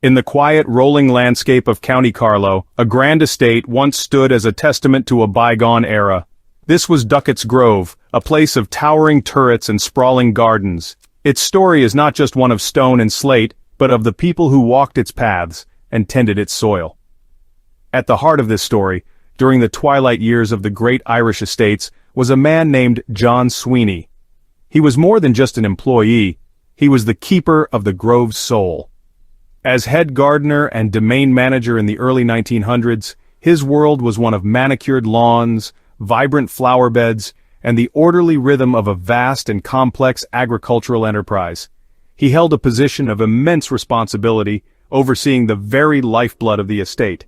In the quiet, rolling landscape of County Carlow, a grand estate once stood as a testament to a bygone era. This was Duckett's Grove, a place of towering turrets and sprawling gardens. Its story is not just one of stone and slate, but of the people who walked its paths and tended its soil. At the heart of this story, during the twilight years of the great Irish estates, was a man named John Sweeney. He was more than just an employee, he was the keeper of the grove's soul. As head gardener and domain manager in the early 1900s, his world was one of manicured lawns, vibrant flower beds, and the orderly rhythm of a vast and complex agricultural enterprise. He held a position of immense responsibility, overseeing the very lifeblood of the estate.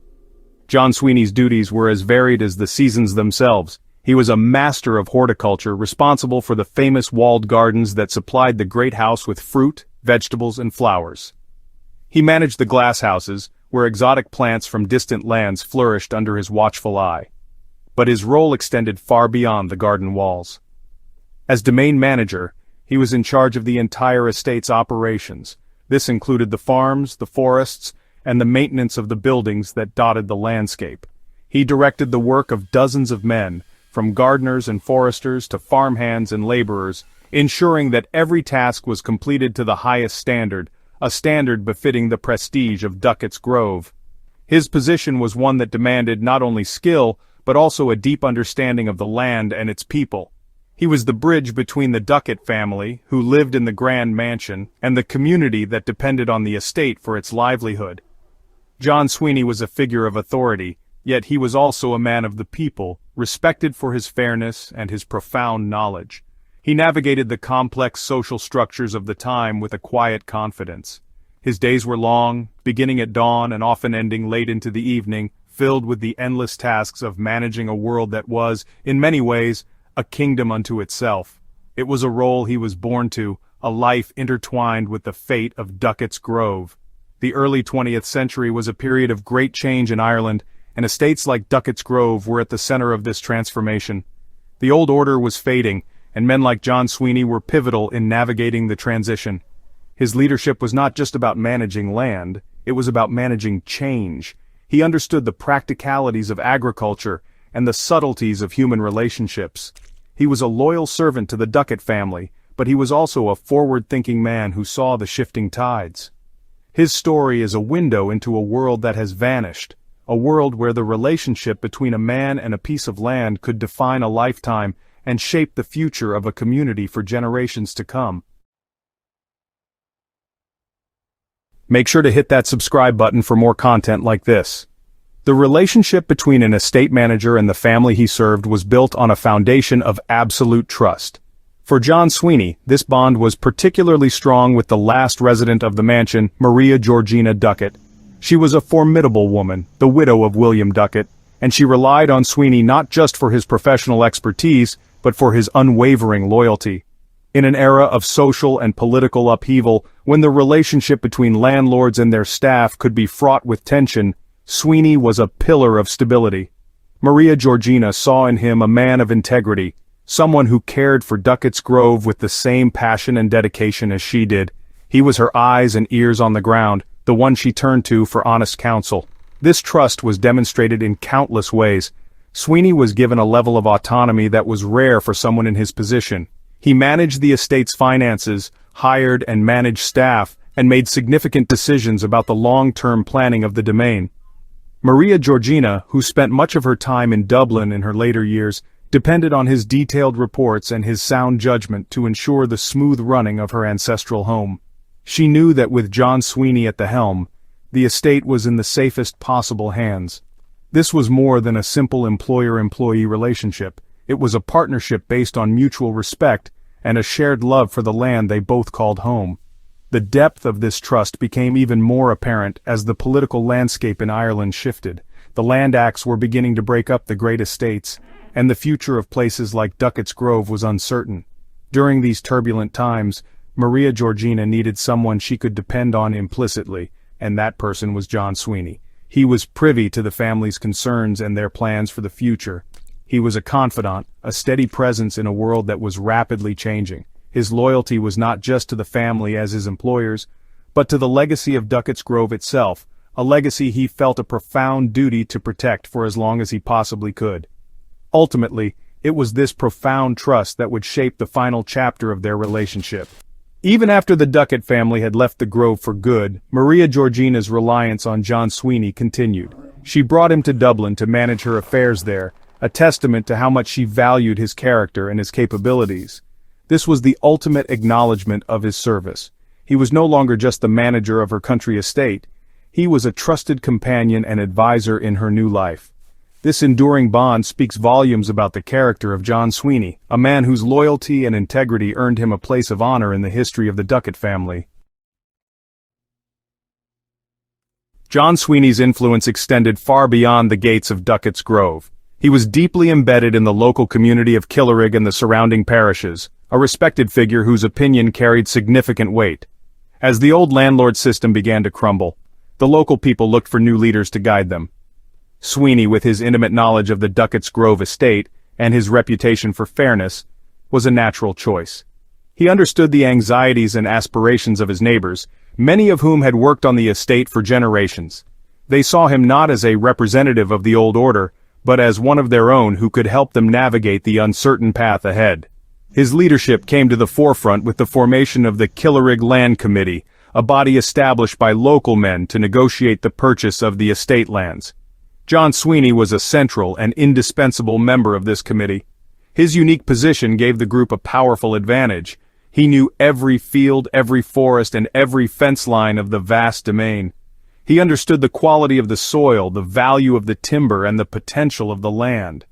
John Sweeney's duties were as varied as the seasons themselves. He was a master of horticulture, responsible for the famous walled gardens that supplied the great house with fruit, vegetables, and flowers. He managed the glasshouses, where exotic plants from distant lands flourished under his watchful eye. But his role extended far beyond the garden walls. As domain manager, he was in charge of the entire estate's operations. This included the farms, the forests, and the maintenance of the buildings that dotted the landscape. He directed the work of dozens of men, from gardeners and foresters to farmhands and laborers, ensuring that every task was completed to the highest standard, a standard befitting the prestige of Duckett's Grove. His position was one that demanded not only skill, but also a deep understanding of the land and its people. He was the bridge between the Duckett family, who lived in the grand mansion, and the community that depended on the estate for its livelihood. John Sweeney was a figure of authority, yet he was also a man of the people, respected for his fairness and his profound knowledge. He navigated the complex social structures of the time with a quiet confidence. His days were long, beginning at dawn and often ending late into the evening, filled with the endless tasks of managing a world that was, in many ways, a kingdom unto itself. It was a role he was born to, a life intertwined with the fate of Duckett's Grove. The early 20th century was a period of great change in Ireland, and estates like Duckett's Grove were at the center of this transformation. The old order was fading, and men like John Sweeney were pivotal in navigating the transition. His leadership was not just about managing land, it was about managing change. He understood the practicalities of agriculture and the subtleties of human relationships. He was a loyal servant to the Duckett family, but he was also a forward-thinking man who saw the shifting tides. His story is a window into a world that has vanished, a world where the relationship between a man and a piece of land could define a lifetime and shape the future of a community for generations to come. Make sure to hit that subscribe button for more content like this. The relationship between an estate manager and the family he served was built on a foundation of absolute trust. For John Sweeney, this bond was particularly strong with the last resident of the mansion, Maria Georgina Duckett. She was a formidable woman, the widow of William Duckett, and she relied on Sweeney not just for his professional expertise, but for his unwavering loyalty. In an era of social and political upheaval, when the relationship between landlords and their staff could be fraught with tension, Sweeney was a pillar of stability. Maria Georgina saw in him a man of integrity, someone who cared for Duckett's Grove with the same passion and dedication as she did. He was her eyes and ears on the ground, the one she turned to for honest counsel. This trust was demonstrated in countless ways. Sweeney was given a level of autonomy that was rare for someone in his position. He managed the estate's finances, hired and managed staff, and made significant decisions about the long-term planning of the domain. Maria Georgina, who spent much of her time in Dublin in her later years, depended on his detailed reports and his sound judgment to ensure the smooth running of her ancestral home. She knew that with John Sweeney at the helm, the estate was in the safest possible hands. This was more than a simple employer-employee relationship. It was a partnership based on mutual respect and a shared love for the land they both called home. The depth of this trust became even more apparent as the political landscape in Ireland shifted. The Land Acts were beginning to break up the great estates, and the future of places like Duckett's Grove was uncertain. During these turbulent times, Maria Georgina needed someone she could depend on implicitly, and that person was John Sweeney. He was privy to the family's concerns and their plans for the future. He was a confidant, a steady presence in a world that was rapidly changing. His loyalty was not just to the family as his employers, but to the legacy of Duckett's Grove itself, a legacy he felt a profound duty to protect for as long as he possibly could. Ultimately, it was this profound trust that would shape the final chapter of their relationship. Even after the Duckett family had left the Grove for good, Maria Georgina's reliance on John Sweeney continued. She brought him to Dublin to manage her affairs there, a testament to how much she valued his character and his capabilities. This was the ultimate acknowledgement of his service. He was no longer just the manager of her country estate. He was a trusted companion and advisor in her new life. This enduring bond speaks volumes about the character of John Sweeney, a man whose loyalty and integrity earned him a place of honor in the history of the Duckett family. John Sweeney's influence extended far beyond the gates of Duckett's Grove. He was deeply embedded in the local community of Killerig and the surrounding parishes, a respected figure whose opinion carried significant weight. As the old landlord system began to crumble, the local people looked for new leaders to guide them. Sweeney, with his intimate knowledge of the Duckett's Grove estate and his reputation for fairness, was a natural choice. He understood the anxieties and aspirations of his neighbors, many of whom had worked on the estate for generations. They saw him not as a representative of the old order, but as one of their own who could help them navigate the uncertain path ahead. His leadership came to the forefront with the formation of the Killerig Land Committee, a body established by local men to negotiate the purchase of the estate lands. John Sweeney was a central and indispensable member of this committee. His unique position gave the group a powerful advantage. He knew every field, every forest, and every fence line of the vast domain. He understood the quality of the soil, the value of the timber, and the potential of the land.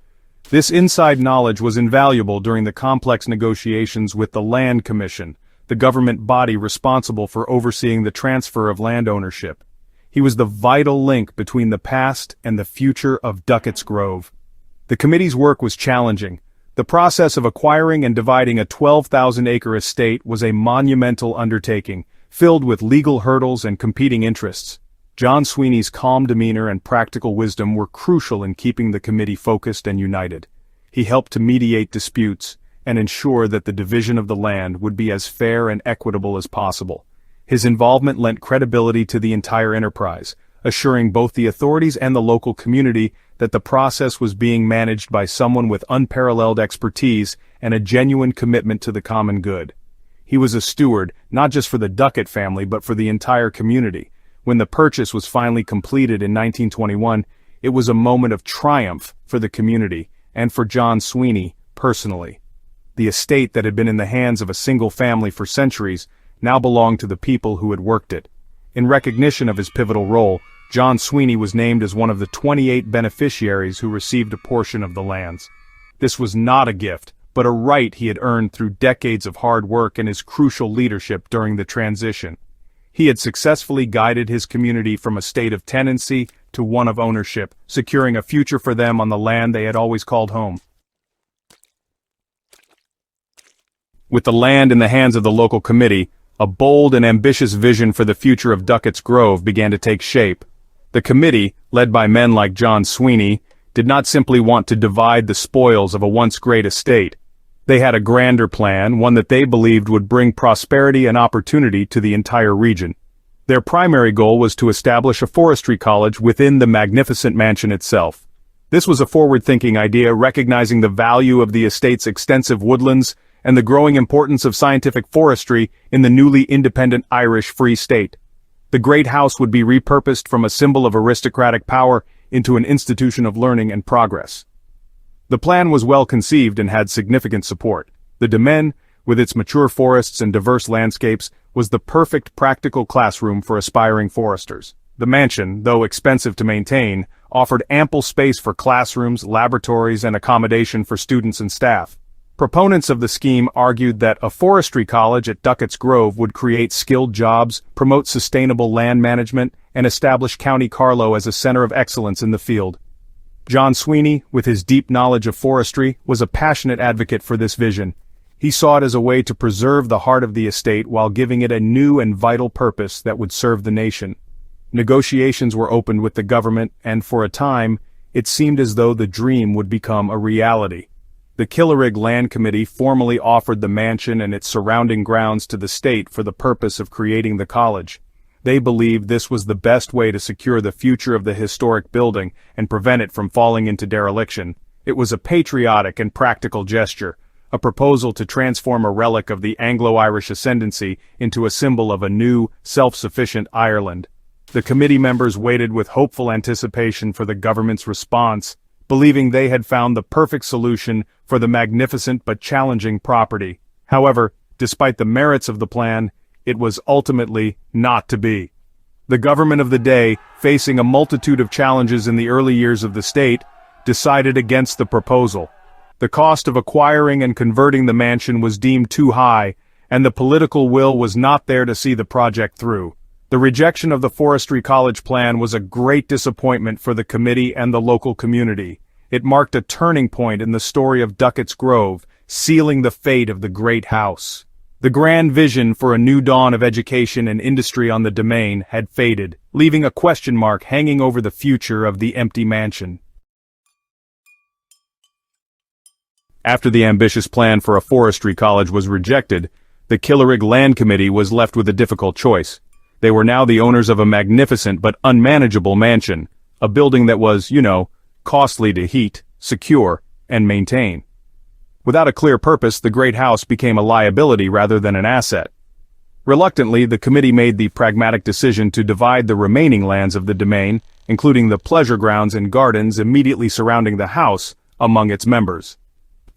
This inside knowledge was invaluable during the complex negotiations with the Land Commission, the government body responsible for overseeing the transfer of land ownership. He was the vital link between the past and the future of Duckett's Grove. The committee's work was challenging. The process of acquiring and dividing a 12,000-acre estate was a monumental undertaking, filled with legal hurdles and competing interests. John Sweeney's calm demeanor and practical wisdom were crucial in keeping the committee focused and united. He helped to mediate disputes and ensure that the division of the land would be as fair and equitable as possible. His involvement lent credibility to the entire enterprise, assuring both the authorities and the local community that the process was being managed by someone with unparalleled expertise and a genuine commitment to the common good. He was a steward, not just for the Duckett family but for the entire community. When the purchase was finally completed in 1921, it was a moment of triumph for the community and for John Sweeney personally. The estate that had been in the hands of a single family for centuries now belonged to the people who had worked it. In recognition of his pivotal role, John Sweeney was named as one of the 28 beneficiaries who received a portion of the lands. This was not a gift, but a right he had earned through decades of hard work and his crucial leadership during the transition. He had successfully guided his community from a state of tenancy to one of ownership, securing a future for them on the land they had always called home. With the land in the hands of the local committee, a bold and ambitious vision for the future of Duckett's Grove began to take shape. The committee, led by men like John Sweeney, did not simply want to divide the spoils of a once great estate. They had a grander plan, one that they believed would bring prosperity and opportunity to the entire region. Their primary goal was to establish a forestry college within the magnificent mansion itself. This was a forward-thinking idea, recognizing the value of the estate's extensive woodlands and the growing importance of scientific forestry in the newly independent Irish Free State. The great house would be repurposed from a symbol of aristocratic power into an institution of learning and progress. The plan was well conceived and had significant support. The Demesne, with its mature forests and diverse landscapes, was the perfect practical classroom for aspiring foresters. The mansion, though expensive to maintain, offered ample space for classrooms, laboratories, and accommodation for students and staff. Proponents of the scheme argued that a forestry college at Duckett's Grove would create skilled jobs, promote sustainable land management, and establish County Carlow as a center of excellence in the field. John Sweeney, with his deep knowledge of forestry, was a passionate advocate for this vision. He saw it as a way to preserve the heart of the estate while giving it a new and vital purpose that would serve the nation. Negotiations were opened with the government, and for a time, it seemed as though the dream would become a reality. The Killerig Land Committee formally offered the mansion and its surrounding grounds to the state for the purpose of creating the college. They believed this was the best way to secure the future of the historic building and prevent it from falling into dereliction. It was a patriotic and practical gesture, a proposal to transform a relic of the Anglo-Irish ascendancy into a symbol of a new, self-sufficient Ireland. The committee members waited with hopeful anticipation for the government's response, believing they had found the perfect solution for the magnificent but challenging property. However, despite the merits of the plan, it was ultimately not to be. The government of the day, facing a multitude of challenges in the early years of the state, decided against the proposal. The cost of acquiring and converting the mansion was deemed too high, and the political will was not there to see the project through. The rejection of the Forestry College plan was a great disappointment for the committee and the local community. It marked a turning point in the story of Duckett's Grove, sealing the fate of the great house. The grand vision for a new dawn of education and industry on the Demesne had faded, leaving a question mark hanging over the future of the empty mansion. After the ambitious plan for a forestry college was rejected, the Killerig Land Committee was left with a difficult choice. They were now the owners of a magnificent but unmanageable mansion, a building that was, costly to heat, secure, and maintain. Without a clear purpose, the great house became a liability rather than an asset. Reluctantly, the committee made the pragmatic decision to divide the remaining lands of the Demesne, including the pleasure grounds and gardens immediately surrounding the house, among its members.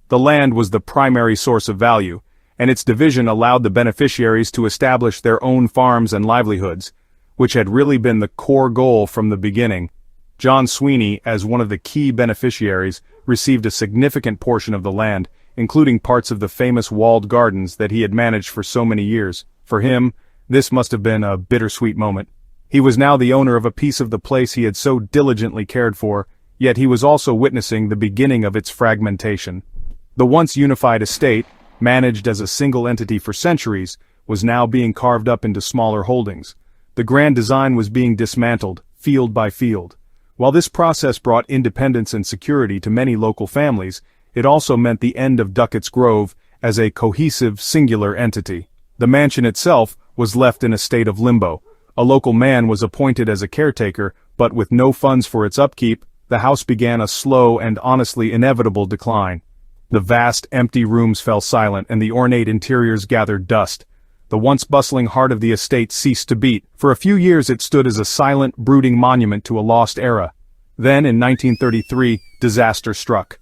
The land was the primary source of value, and its division allowed the beneficiaries to establish their own farms and livelihoods, which had really been the core goal from the beginning. John Sweeney, as one of the key beneficiaries, received a significant portion of the land, including parts of the famous walled gardens that he had managed for so many years. For him, this must have been a bittersweet moment. He was now the owner of a piece of the place he had so diligently cared for, yet he was also witnessing the beginning of its fragmentation. The once unified estate, managed as a single entity for centuries, was now being carved up into smaller holdings. The grand design was being dismantled, field by field. While this process brought independence and security to many local families, it also meant the end of Duckett's Grove as a cohesive, singular entity. The mansion itself was left in a state of limbo. A local man was appointed as a caretaker, but with no funds for its upkeep, the house began a slow and honestly inevitable decline. The vast, empty rooms fell silent and the ornate interiors gathered dust. The once bustling heart of the estate ceased to beat. For a few years it stood as a silent, brooding monument to a lost era. Then, in 1933, disaster struck.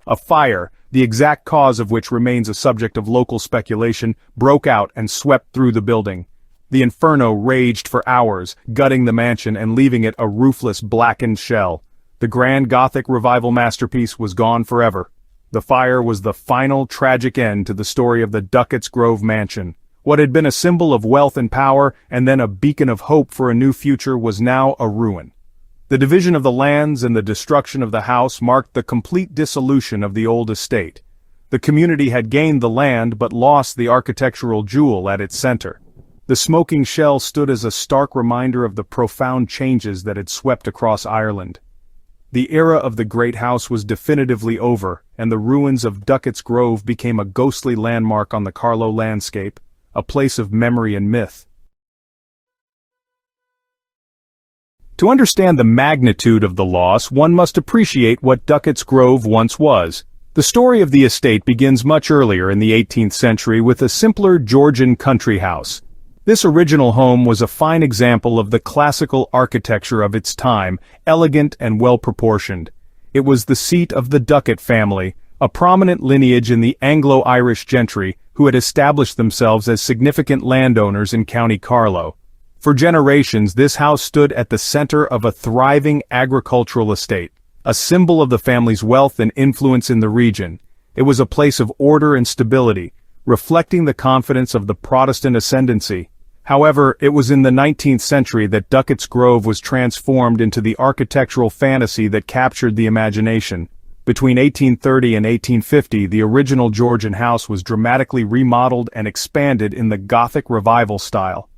A fire, the exact cause of which remains a subject of local speculation, broke out and swept through the building. The inferno raged for hours, gutting the mansion and leaving it a roofless, blackened shell. The grand Gothic revival masterpiece was gone forever. The fire was the final, tragic end to the story of the Duckett's Grove mansion. What had been a symbol of wealth and power, and then a beacon of hope for a new future, was now a ruin. The division of the lands and the destruction of the house marked the complete dissolution of the old estate. The community had gained the land but lost the architectural jewel at its center. The smoking shell stood as a stark reminder of the profound changes that had swept across Ireland. The era of the great house was definitively over, and the ruins of Duckett's Grove became a ghostly landmark on the Carlow landscape, a place of memory and myth. To understand the magnitude of the loss, one must appreciate what Duckett's Grove once was. The story of the estate begins much earlier in the 18th century with a simpler Georgian country house. This original home was a fine example of the classical architecture of its time, elegant and well-proportioned. It was the seat of the Duckett family, a prominent lineage in the Anglo-Irish gentry who had established themselves as significant landowners in County Carlow. For generations, this house stood at the center of a thriving agricultural estate, a symbol of the family's wealth and influence in the region. It was a place of order and stability, reflecting the confidence of the Protestant ascendancy. However, it was in the 19th century that Duckett's Grove was transformed into the architectural fantasy that captured the imagination. Between 1830 and 1850, the original Georgian house was dramatically remodeled and expanded in the Gothic revival style.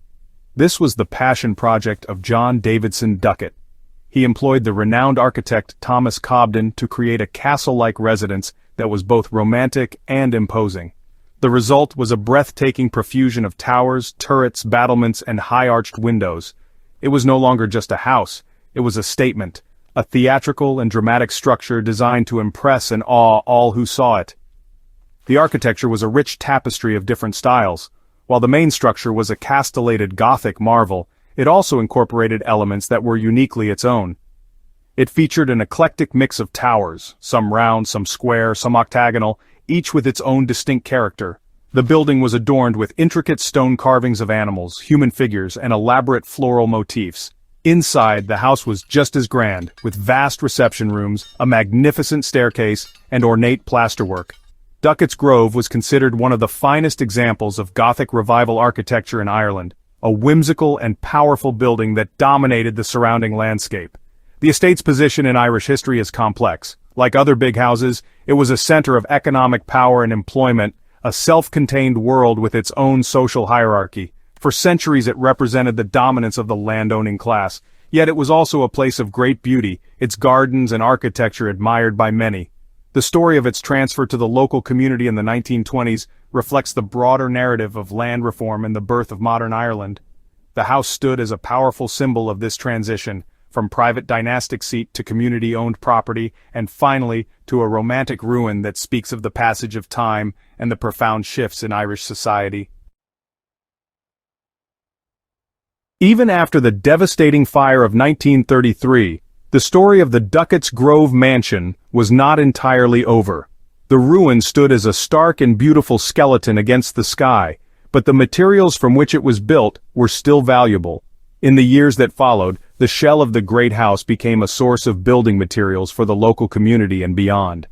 This was the passion project of John Davidson Duckett. He employed the renowned architect Thomas Cobden to create a castle-like residence that was both romantic and imposing. The result was a breathtaking profusion of towers, turrets, battlements, and high-arched windows. It was no longer just a house, it was a statement, a theatrical and dramatic structure designed to impress and awe all who saw it. The architecture was a rich tapestry of different styles. While the main structure was a castellated Gothic marvel, it also incorporated elements that were uniquely its own. It featured an eclectic mix of towers, some round, some square, some octagonal, each with its own distinct character. The building was adorned with intricate stone carvings of animals, human figures, and elaborate floral motifs. Inside, the house was just as grand, with vast reception rooms, a magnificent staircase, and ornate plasterwork. Duckett's Grove was considered one of the finest examples of Gothic revival architecture in Ireland, a whimsical and powerful building that dominated the surrounding landscape. The estate's position in Irish history is complex. Like other big houses, it was a center of economic power and employment, a self-contained world with its own social hierarchy. For centuries it represented the dominance of the landowning class, yet it was also a place of great beauty, its gardens and architecture admired by many. The story of its transfer to the local community in the 1920s reflects the broader narrative of land reform and the birth of modern Ireland. The house stood as a powerful symbol of this transition, from private dynastic seat to community-owned property, and finally to a romantic ruin that speaks of the passage of time and the profound shifts in Irish society. Even after the devastating fire of 1933, the story of the Duckett's Grove mansion was not entirely over. The ruin stood as a stark and beautiful skeleton against the sky, but the materials from which it was built were still valuable. In the years that followed, the shell of the great house became a source of building materials for the local community and beyond.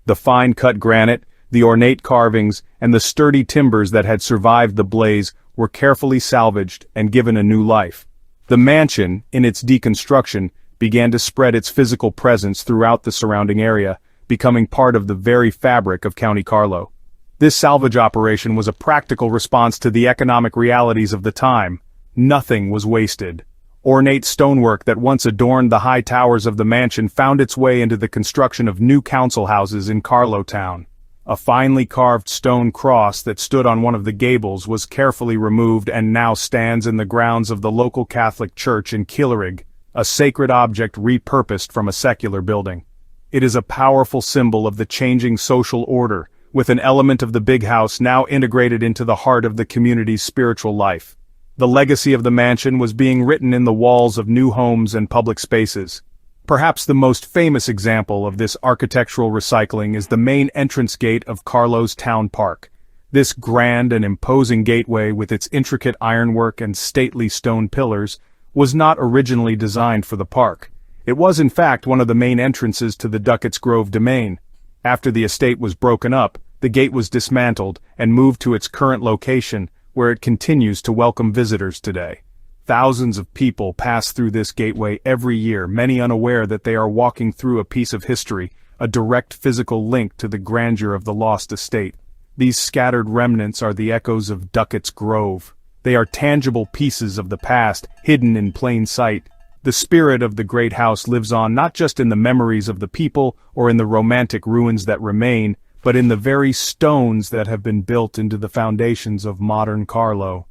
The fine-cut granite, the ornate carvings, and the sturdy timbers that had survived the blaze were carefully salvaged and given a new life. The mansion, in its deconstruction, began to spread its physical presence throughout the surrounding area, becoming part of the very fabric of County Carlow. This salvage operation was a practical response to the economic realities of the time. Nothing was wasted. Ornate stonework that once adorned the high towers of the mansion found its way into the construction of new council houses in Carlow Town. A finely carved stone cross that stood on one of the gables was carefully removed and now stands in the grounds of the local Catholic church in Killerig, a sacred object repurposed from a secular building. It is a powerful symbol of the changing social order, with an element of the big house now integrated into the heart of the community's spiritual life. The legacy of the mansion was being written in the walls of new homes and public spaces. Perhaps the most famous example of this architectural recycling is the main entrance gate of Carlow's Town Park. This grand and imposing gateway with its intricate ironwork and stately stone pillars was not originally designed for the park. It was in fact one of the main entrances to the Duckett's Grove domain. After the estate was broken up, the gate was dismantled and moved to its current location, where it continues to welcome visitors today. Thousands of people pass through this gateway every year, many unaware that they are walking through a piece of history, a direct physical link to the grandeur of the lost estate. These scattered remnants are the echoes of Duckett's Grove. They are tangible pieces of the past, hidden in plain sight. The spirit of the great house lives on not just in the memories of the people or in the romantic ruins that remain, but in the very stones that have been built into the foundations of modern Carlow.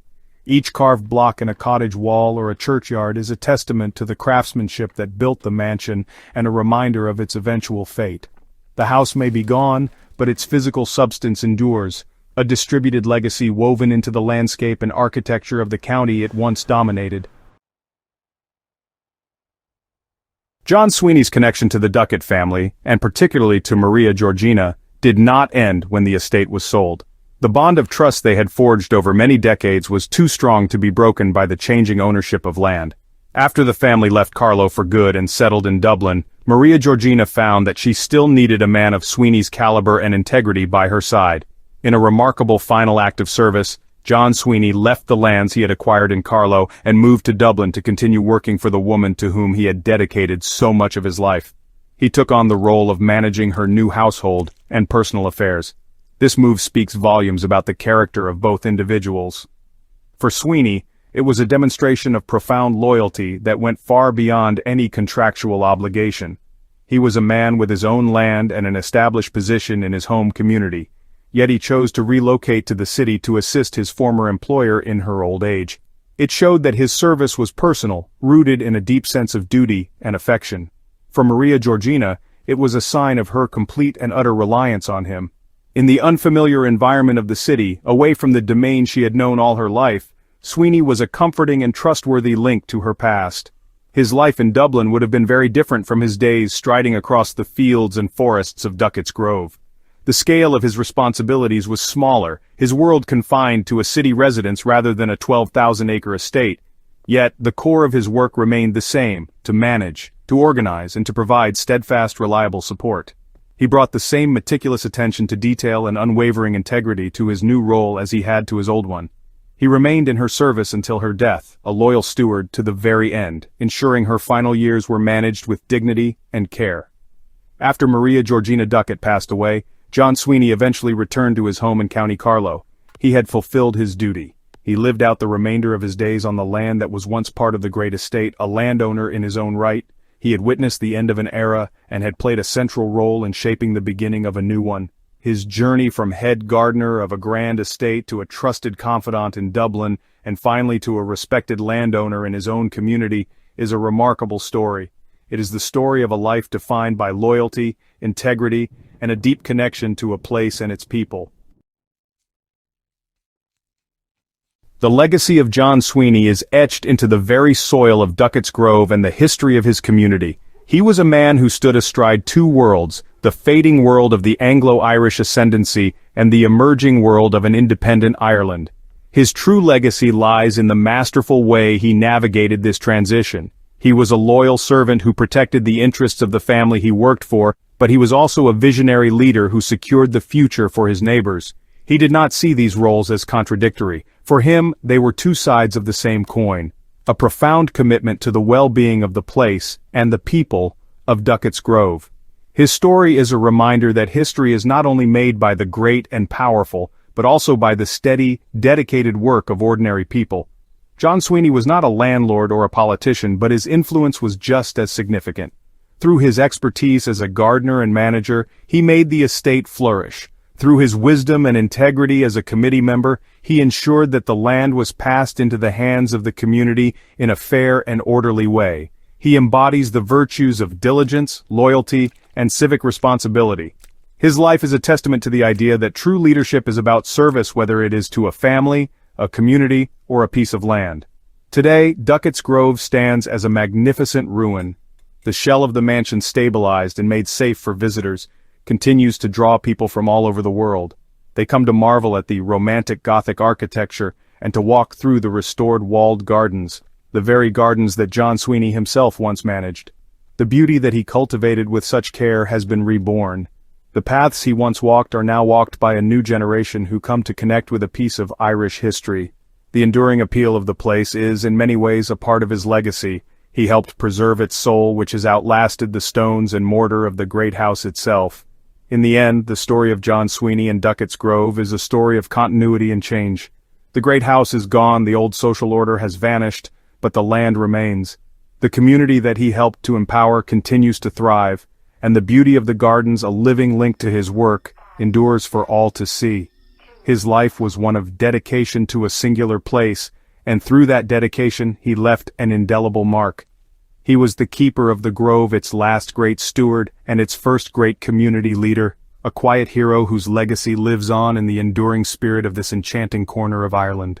Each carved block in a cottage wall or a churchyard is a testament to the craftsmanship that built the mansion and a reminder of its eventual fate. The house may be gone, but its physical substance endures, a distributed legacy woven into the landscape and architecture of the county it once dominated. John Sweeney's connection to the Duckett family, and particularly to Maria Georgina, did not end when the estate was sold. The bond of trust they had forged over many decades was too strong to be broken by the changing ownership of land. After the family left Carlow for good and settled in Dublin, Maria Georgina found that she still needed a man of Sweeney's caliber and integrity by her side. In a remarkable final act of service, John Sweeney left the lands he had acquired in Carlow and moved to Dublin to continue working for the woman to whom he had dedicated so much of his life. He took on the role of managing her new household and personal affairs. This move speaks volumes about the character of both individuals. For Sweeney, it was a demonstration of profound loyalty that went far beyond any contractual obligation. He was a man with his own land and an established position in his home community. yet he chose to relocate to the city to assist his former employer in her old age. It showed that his service was personal, rooted in a deep sense of duty and affection. For Maria Georgina, it was a sign of her complete and utter reliance on him. In the unfamiliar environment of the city, away from the domain she had known all her life, Sweeney was a comforting and trustworthy link to her past. His life in Dublin would have been very different from his days striding across the fields and forests of Duckett's Grove. The scale of his responsibilities was smaller, his world confined to a city residence rather than a 12,000-acre estate. Yet, the core of his work remained the same: to manage, to organize, and to provide steadfast, reliable support. He brought the same meticulous attention to detail and unwavering integrity to his new role as he had to his old one. He remained in her service until her death, a loyal steward to the very end, ensuring her final years were managed with dignity and care. After Maria Georgina Duckett passed away, John Sweeney eventually returned to his home in County Carlow. He had fulfilled his duty. He lived out the remainder of his days on the land that was once part of the great estate, a landowner in his own right. He had witnessed the end of an era and had played a central role in shaping the beginning of a new one. His journey from head gardener of a grand estate to a trusted confidant in Dublin, and finally to a respected landowner in his own community, is a remarkable story. It is the story of a life defined by loyalty, integrity, and a deep connection to a place and its people. The legacy of John Sweeney is etched into the very soil of Duckett's Grove and the history of his community. He was a man who stood astride two worlds, the fading world of the Anglo-Irish ascendancy and the emerging world of an independent Ireland. His true legacy lies in the masterful way he navigated this transition. He was a loyal servant who protected the interests of the family he worked for, but he was also a visionary leader who secured the future for his neighbors. He did not see these roles as contradictory. For him, they were two sides of the same coin. A profound commitment to the well-being of the place and the people of Duckett's Grove. His story is a reminder that history is not only made by the great and powerful, but also by the steady, dedicated work of ordinary people. John Sweeney was not a landlord or a politician, but his influence was just as significant. Through his expertise as a gardener and manager, he made the estate flourish. Through his wisdom and integrity as a committee member, he ensured that the land was passed into the hands of the community in a fair and orderly way. He embodies the virtues of diligence, loyalty, and civic responsibility. His life is a testament to the idea that true leadership is about service, whether it is to a family, a community, or a piece of land. Today, Duckett's Grove stands as a magnificent ruin. The shell of the mansion, stabilized and made safe for visitors, continues to draw people from all over the world. They come to marvel at the romantic Gothic architecture and to walk through the restored walled gardens, the very gardens that John Sweeney himself once managed. The beauty that he cultivated with such care has been reborn. The paths he once walked are now walked by a new generation who come to connect with a piece of Irish history. The enduring appeal of the place is, in many ways, a part of his legacy. He helped preserve its soul, which has outlasted the stones and mortar of the great house itself. In the end, the story of John Sweeney and Duckett's Grove is a story of continuity and change. The great house is gone, the old social order has vanished, but the land remains. The community that he helped to empower continues to thrive, and the beauty of the gardens, a living link to his work, endures for all to see. His life was one of dedication to a singular place, and through that dedication he left an indelible mark. He was the keeper of the Grove, its last great steward, and its first great community leader, a quiet hero whose legacy lives on in the enduring spirit of this enchanting corner of Ireland.